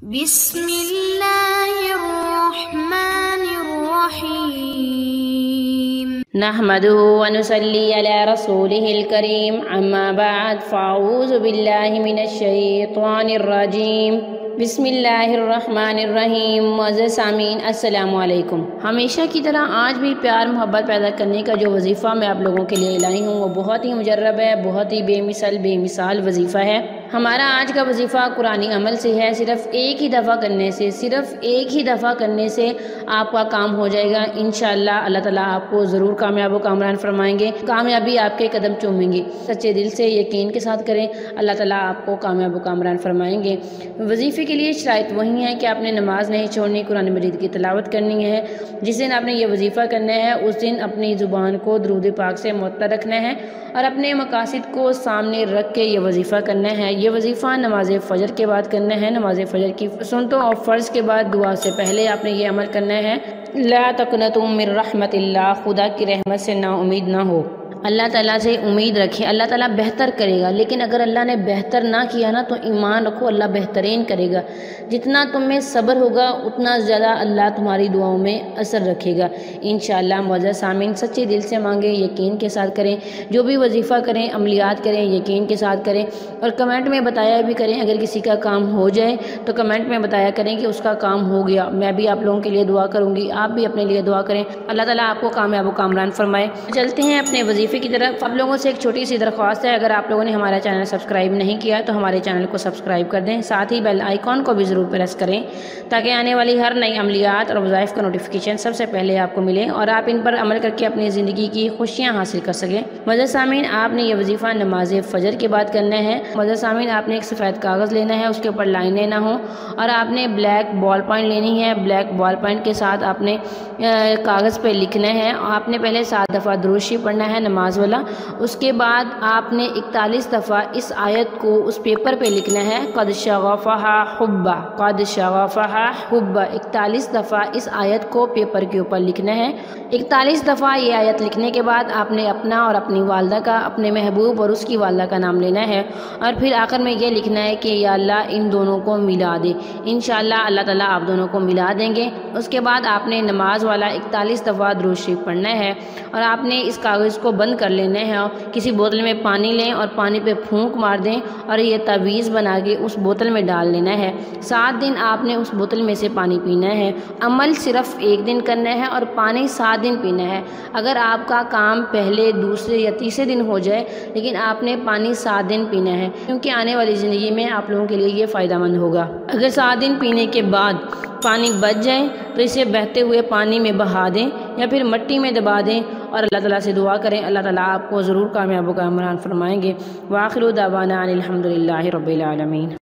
बिस्मिल्लाहिर्रहमानिर्रहीम नहमदुहु व नुसल्ली अला रसूलिहिल करीम अम्मा बाद फ़अऊज़ु बिल्लाहि मिनश शैतानिर रजीम बिस्मिल्लाहिर्रहमानिर्रहीम। मुअज़्ज़ज़ सामीन अस्सलामु अलैकुम। हमेशा की तरह आज भी प्यार मोहब्बत पैदा करने का जो वजीफ़ा मैं आप लोगों के लिए लाई हूँ वो बहुत ही मुजर्रब है, बहुत ही बेमिसाल वजीफ़ा है। हमारा आज का वजीफ़ा कुरानी अमल से है। सिर्फ एक ही दफ़ा करने से आपका काम हो जाएगा। इंशाअल्लाह अल्लाह ताला आपको ज़रूर कामयाब व कामरान फरमाएंगे। कामयाबी आपके कदम चूमेंगी। सच्चे दिल से यकीन के साथ करें, अल्लाह ताला आपको कामयाब व कामरान फरमाएंगे। वजीफ़े के लिए शराइत वही है कि आपने नमाज नहीं छोड़नी, कुरान मजीद की तिलावत करनी है। जिस दिन आपने ये वजीफ़ा करना है उस दिन अपनी ज़ुबान को दुरूद पाक से मुअत्तर रखना है और अपने मकासिद को सामने रख के ये वजीफ़ा करना है। ये वजीफ़ा नमाज फ़जर के बाद करना है। नमाज फ़जर की सुन्नतों और फ़र्ज़ के बाद दुआ से पहले आपने ये अमल करना है। ला तक़नतू मिन रहमतिल्लाह, खुदा की रहमत से ना उम्मीद ना हो। अल्लाह ताला से उम्मीद रखें, अल्लाह ताला बेहतर करेगा। लेकिन अगर अल्लाह ने बेहतर ना किया ना तो ईमान रखो, अल्लाह बेहतरीन करेगा। जितना तुम में सब्र होगा उतना ज़्यादा अल्लाह तुम्हारी दुआओं में असर रखेगा इंशाअल्लाह। मुअज़्ज़ज़ सामीन, सच्चे दिल से मांगें, यकीन के साथ करें। जो भी वजीफ़ा करें, अमलियात करें, यकीन के साथ करें और कमेंट में बताया भी करें। अगर किसी का काम हो जाए तो कमेंट में बताया करें कि उसका काम हो गया। मैं भी आप लोगों के लिए दुआ करूँगी, आप भी अपने लिए दुआ करें। अल्लाह ताला आपको कामयाब व कामरान फरमाए। चलते हैं अपने वजीफ़े की तरफ। आप लोगों से एक छोटी सी दरख्वास्त है, अगर आप लोगों ने हमारा चैनल सब्सक्राइब नहीं किया तो हमारे चैनल को सब्सक्राइब कर दें। साथ ही बेल आइकॉन को भी ज़रूर प्रेस करें ताकि आने वाली हर नई अमलियात और वज़ाइफ का नोटिफिकेशन सबसे पहले आपको मिले और आप इन पर अमल करके अपनी ज़िंदगी की खुशियाँ हासिल कर सकें। मुअज़्ज़ज़ सामीन, आपने ये वजीफ़ा नमाज फ़जर के बाद करना है। मुअज़्ज़ज़ सामीन, आपने एक सफ़ेद कागज़ लेना है, उसके ऊपर लाइनें ना हो और आपने ब्लैक बॉल पॉइंट लेनी है। ब्लैक बॉल पॉइंट के साथ आपने कागज़ पर लिखना है। आपने पहले 7 दफ़ा दुरूद शरीफ पढ़ना है नमाज वाला। उसके बाद आपने 41 दफ़ा इस आयत को उस पेपर पे लिखना है, क़द शग़फ़हा हुब्बा, क़द शग़फ़हा हुब्बा। 41 दफ़ा इस आयत को पेपर के ऊपर लिखना है। 41 दफ़ा ये आयत लिखने के बाद आपने अपना और अपनी वालदा का, अपने महबूब और उसकी वालदा का नाम लेना है और फिर आखिर में ये लिखना है कि या अल्लाह इन दोनों को मिला दे। इंशाअल्लाह अल्लाह ताला आप दोनों को मिला देंगे। उसके बाद आपने नमाज वाला 41 दफ़ा दुरूद शरीफ पढ़ना है और आपने इस कागज़ को बंद कर लेना है। किसी बोतल में पानी लें और पानी पे फूंक मार दें और ये तावीज़ बना के उस बोतल में डाल लेना है। 7 दिन आपने उस बोतल में से पानी पीना है। अमल सिर्फ 1 दिन करना है और पानी 7 दिन पीना है। अगर आपका काम पहले, दूसरे या तीसरे दिन हो जाए लेकिन आपने पानी 7 दिन पीना है, क्योंकि आने वाली ज़िंदगी में आप लोगों के लिए ये फ़ायदेमंद होगा। अगर 7 दिन पीने के बाद पानी बच जाए तो इसे बहते हुए पानी में बहा दें या फिर मिट्टी में दबा दें और अल्लाह ताला से दुआ करें। अल्लाह ताला आपको ज़रूर कामयाब व कामरान फरमाएंगे। व आखिरु दावाना अनिल हम्दुलिल्लाहि रब्बिल आलमीन।